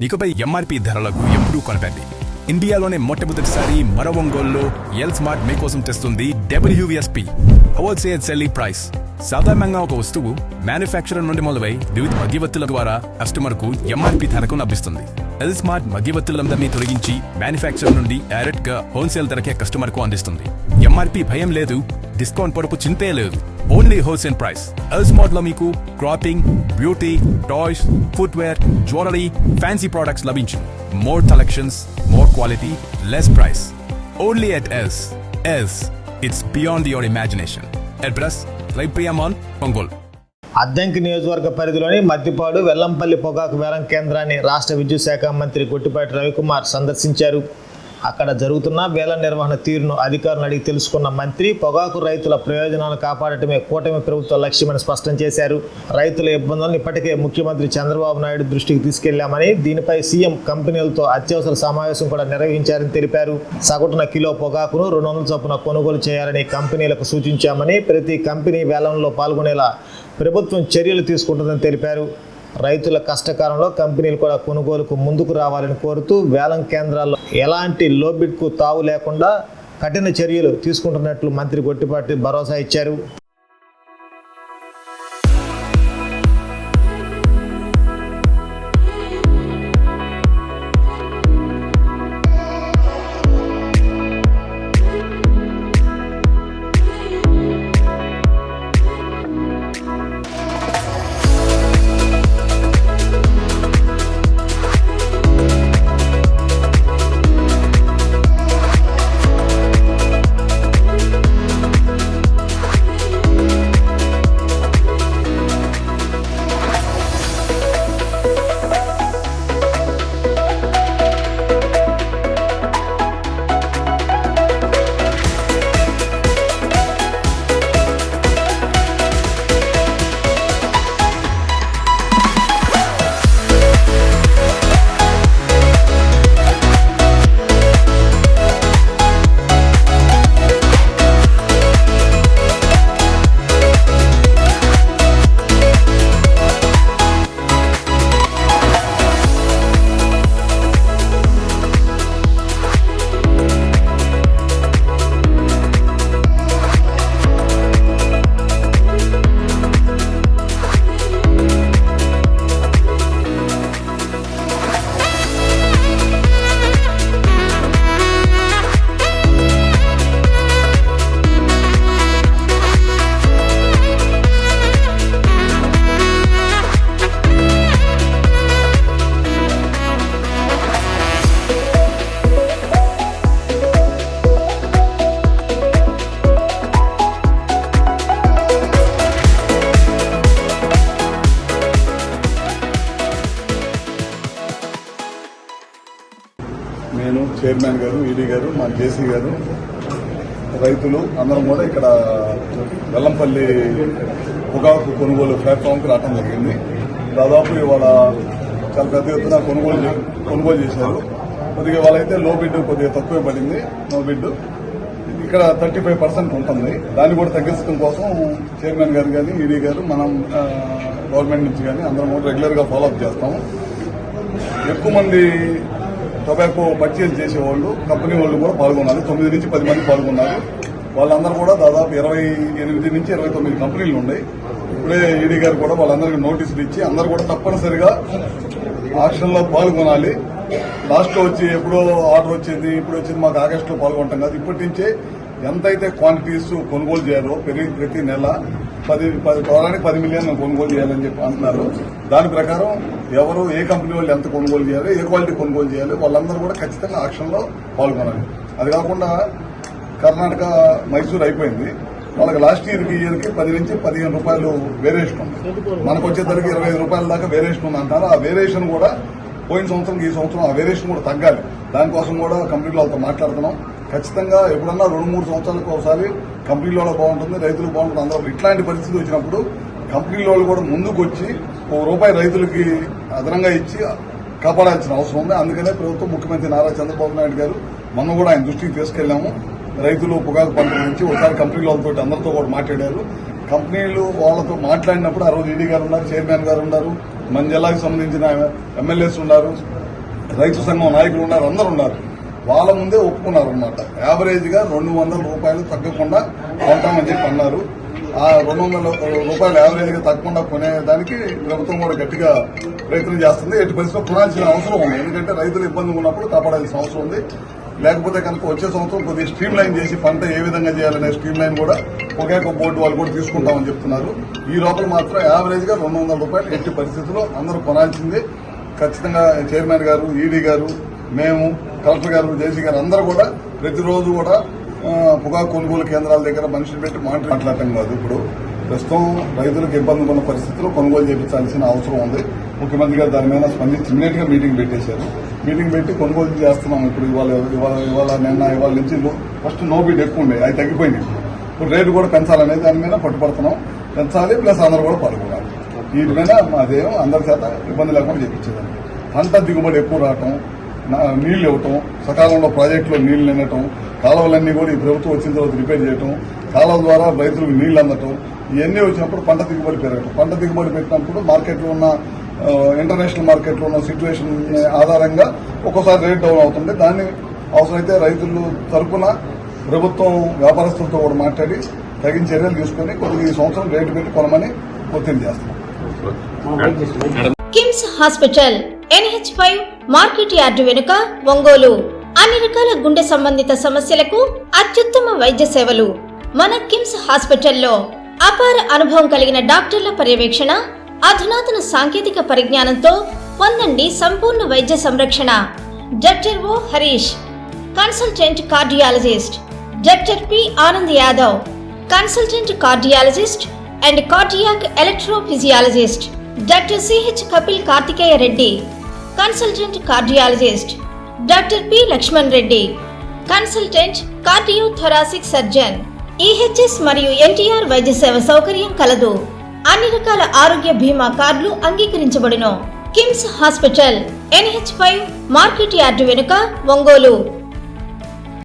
ఇకపై ఎంఆర్పీ ధరలకు ఎప్పుడూ కొనకండి. ఇండియాలోనే మొట్టమొదటిసారి మరో ఒంగోలులో ఎల్ స్మార్ట్ మీకోసం తెస్తుంది WSP హోల్సేల్ సెల్లింగ్ ప్రైస్. సాధారణంగా ఒక వస్తువు మ్యానుఫ్యాక్చరర్ నుండి మొదలై వివిధ మధ్యవర్తుల ద్వారా కస్టమర్ కు ఎంఆర్పీ ధరకు లభిస్తుంది. ఎల్ స్మార్ట్ మధ్యవర్తులందరినీ తొలగించి మ్యానుఫ్యాక్చరర్ నుండి డైరెక్ట్ గా హోల్సేల్ ధరకే కస్టమర్ కు అందిస్తుంది. ఎంఆర్పీ భయం లేదు, డిస్కౌంట్ పొరపు చింతే లేదు. Only wholesale price. L Smart లో మీకు clothing, beauty, toys, footwear, jewellery, fancy products లభించు. More collections, more quality, less price. Only at Els. Els. It's beyond your imagination. Address: Raipriya Mall, Ongole. Addanki నియోజకవర్గ పరిధిలోని మద్దిపాడు వెల్లంపల్లి పొగాకు వేలం కేంద్రాన్ని రాష్ట్ర విద్యుత్ శాఖ మంత్రి గొట్టిపాటి రవికుమార్ సందర్శించారు. అక్కడ జరుగుతున్న వేల నిర్వహణ తీరును అధికారులను అడిగి తెలుసుకున్న మంత్రి పొగాకు రైతుల ప్రయోజనాలను కాపాడటమే కూటమి ప్రభుత్వ లక్ష్యమని స్పష్టం చేశారు. రైతుల ఇబ్బందులను ఇప్పటికే ముఖ్యమంత్రి చంద్రబాబు నాయుడు దృష్టికి తీసుకెళ్లామని, దీనిపై సీఎం కంపెనీలతో అత్యవసర సమావేశం కూడా నిర్వహించారని తెలిపారు. సగటున కిలో పొగాకును 200 చొప్పున కొనుగోలు చేయాలని కంపెనీలకు సూచించామని, ప్రతి కంపెనీ వేలంలో పాల్గొనేలా ప్రభుత్వం చర్యలు తీసుకుంటుందని తెలిపారు. రైతుల కష్టకాలంలో కంపెనీలు కూడా కొనుగోలుకు ముందుకు రావాలని కోరుతూ వేలం కేంద్రాల్లో ఎలాంటి లోబిడ్కు తావు లేకుండా కఠిన చర్యలు తీసుకుంటున్నట్లు మంత్రి గొట్టిపాటి భరోసా ఇచ్చారు. నేను, చైర్మన్ గారు, ఈడీ గారు, మా జేసీ గారు, రైతులు అందరం కూడా ఇక్కడ వెల్లంపల్లి పొగాకు కొనుగోలు ప్లాట్ఫామ్కి రావడం జరిగింది. దాదాపు ఇవాళ చాలా పెద్ద ఎత్తున కొనుగోలు చేశారు. కొద్దిగా వాళ్ళైతే లో బిడ్ కొద్దిగా తక్కువే పడింది. నో బిడ్ ఇక్కడ 35% ఉంటుంది. దాన్ని కూడా తగ్గించడం కోసం చైర్మన్ గారు కానీ, ఈడీ గారు, మనం గవర్నమెంట్ నుంచి కానీ అందరం కూడా రెగ్యులర్గా ఫాలోఅప్ చేస్తాము. ఎక్కువ మంది టొబాకో పర్చేజ్ చేసేవాళ్ళు, కంపెనీ వాళ్ళు కూడా పాల్గొన్నారు. 9 నుంచి 10 మంది పాల్గొన్నారు. వాళ్ళందరూ కూడా దాదాపు 28 నుంచి 29 కంపెనీలు ఉన్నాయి. ఇప్పుడే ఈడీ గారు కూడా వాళ్ళందరికీ నోటీసులు ఇచ్చి అందరూ కూడా తప్పనిసరిగా ఆక్షన్లో పాల్గొనాలి. లాస్ట్లో వచ్చి ఎప్పుడో ఆర్డర్ వచ్చింది, ఇప్పుడు వచ్చింది మాకు ఆగస్టులో పాల్గొంటాం కాదు. ఇప్పటి నుంచే ఎంతైతే క్వాంటిటీస్ కొనుగోలు చేయాలో ప్రతి నెల 10 మిలియన్ కొనుగోలు చేయాలని చెప్పి అంటున్నారు. దాని ప్రకారం ఎవరు ఏ కంపెనీ వాళ్ళు ఎంత కొనుగోలు చేయాలి, ఏ క్వాలిటీ కొనుగోలు చేయాలి, వాళ్ళందరూ కూడా ఖచ్చితంగా ఆక్షన్లో పాల్గొనాలి. అది కాకుండా కర్ణాటక, మైసూర్ అయిపోయింది. వాళ్ళకి లాస్ట్ ఇయర్కి 10 నుంచి 15 రూపాయలు వేరియేషన్ ఉంది. మనకు వచ్చేసరికి 25 రూపాయల దాకా వేరియేషన్ ఉంది అంటారు. ఆ వేరియేషన్ కూడా పోయిన సంవత్సరం ఈ సంవత్సరం ఆ వేరియేషన్ కూడా తగ్గాలి. దానికోసం కూడా కంపెనీల వాళ్ళతో మాట్లాడుతున్నాం. ఖచ్చితంగా ఎప్పుడన్నా 2-3 సంవత్సరాలకు ఒకసారి కంపెనీల వాళ్ళు బాగుంటుంది, రైతులు బాగుంటుంది. అందరూ ఇట్లాంటి పరిస్థితి వచ్చినప్పుడు కంపెనీల వాళ్ళు కూడా ముందుకు వచ్చి ₹1 రైతులకి అదనంగా ఇచ్చి కాపాడాల్సిన అవసరం ఉంది. అందుకనే ప్రభుత్వం ముఖ్యమంత్రి నారా చంద్రబాబు నాయుడు గారు మొన్న కూడా ఆయన దృష్టికి తీసుకెళ్లాము. రైతులు పొగాకు పంట నుంచి ఒకసారి కంపెనీల వాళ్ళతో అందరితో కూడా మాట్లాడారు. కంపెనీలు వాళ్ళతో మాట్లాడినప్పుడు ఆ రోజు ఈడీ గారు ఉన్నారు, చైర్మన్ గారు ఉన్నారు, మన జిల్లాకు సంబంధించిన ఎమ్మెల్యేస్ ఉన్నారు, రైతు సంఘం నాయకులు ఉన్నారు, అందరూ ఉన్నారు. వాళ్ళ ముందే ఒప్పుకున్నారు అనమాట. యావరేజ్ గా 200 రూపాయలు తగ్గకుండా కొంటామని చెప్పి అన్నారు. ఆ 200 రూపాయలు యావరేజ్ గా తగ్గకుండా కొనేదానికి ప్రభుత్వం కూడా గట్టిగా ప్రయత్నం చేస్తుంది. ఎట్టి పరిస్థితుల్లో కొనాల్సిన అవసరం ఉంది. ఎందుకంటే రైతులు ఇబ్బంది ఉన్నప్పుడు కాపాడాల్సిన అవసరం ఉంది. లేకపోతే కనుక వచ్చే సంవత్సరం కొద్దిగా స్ట్రీమ్ లైన్ చేసి పంట ఏ విధంగా చేయాలనే స్ట్రీమ్ లైన్ కూడా పొగాకు బోర్డు వాళ్ళు కూడా తీసుకుంటామని చెప్తున్నారు. ఈ లోపల మాత్రం యావరేజ్ గా 200 రూపాయలు ఎట్టి పరిస్థితుల్లో అందరూ కొనాల్సిందే. ఖచ్చితంగా చైర్మన్ గారు, ఈడీ గారు, మేము, కలెక్టర్ గారు, జేసీ గారు అందరూ కూడా ప్రతిరోజు కూడా పొగాకు కొనుగోలు కేంద్రాల దగ్గర మనుషులు పెట్టి మాట్లాడటం కాదు. ఇప్పుడు ప్రస్తుతం రైతులకు ఇబ్బంది ఉన్న పరిస్థితుల్లో కొనుగోలు చేయించాల్సిన అవసరం ఉంది. ముఖ్యమంత్రి గారు దాని మీద స్పందించి ఇమీడియట్ గా మీటింగ్ పెట్టేశారు. మీటింగ్ పెట్టి కొనుగోలు చేస్తున్నాం. ఇప్పుడు ఇవాళ నుంచి ఫస్ట్ నో బిడ్ ఎక్కువ ఉండే, అవి తగ్గిపోయింది. ఇప్పుడు రేటు కూడా పెంచాలనేది దాని మీద పట్టుపడుతున్నాం. పెంచాలి, ప్లస్ అందరూ కూడా పాల్గొనాలి. వీటి మీద అదేం అందరి చేత ఇబ్బంది లేకుండా చేయించేదాన్ని. పంట దిగుబడి ఎక్కువ రావటం, నీళ్లు ఇవ్వటం, సకాలంలో ప్రాజెక్టులో నీళ్లు నిండటం, కాలువలన్నీ కూడా ఈ ప్రభుత్వం వచ్చిన తర్వాత రిపేర్ చేయటం, కాలువ ద్వారా రైతులకు నీళ్లు అందటం, ఇవన్నీ వచ్చినప్పుడు పంట దిగుబడి పెరగటం. పంట దిగుబడి పెట్టినప్పుడు మార్కెట్లో ఉన్న ఇంటర్నేషనల్ మార్కెట్లో ఉన్న సిచ్యువేషన్ ఆధారంగా ఒక్కోసారి రేట్ డౌన్ అవుతుంది. దాన్ని అవసరమైతే రైతులు తరపున ప్రభుత్వం వ్యాపారస్తులతో కూడా మాట్లాడి తగిన చర్యలు తీసుకుని కొద్దిగా ఈ సంవత్సరం రేటు పెట్టి కొనమని ఒత్తిడి చేస్తున్నాం. KIMS hospital NH5 market yard వెనుక, ఒంగోలు. అన్ని రకాల గుండె సంబంధిత సమస్యలకు అత్యుత్తమ వైద్య సేవలు. మన కిమ్స్ హాస్పిటల్లో అపార అనుభవం కలిగిన డాక్టర్ల పర్యవేక్షణ, అధునాతన సాంకేతిక పరిజ్ఞానంతో పొందండి సంపూర్ణ వైద్య సంరక్షణ. Doctor O Harish, consultant cardiologist. Doctor P Anand Yadav, consultant cardiologist and cardiac electrophysiologist. Doctor CH Kapil Karthikeya Reddy, consultant cardiologist. Doctor P Lakshman Reddy, consultant cardiothoracic surgeon. EHS మరియు NTR వైద్య సేవ సౌకర్యం కలదు. అన్ని రకాల ఆరోగ్య బీమా కార్డులు అంగీకరించబడును. KIMS hospital NH5 market yard వెనుక, ఒంగోలు.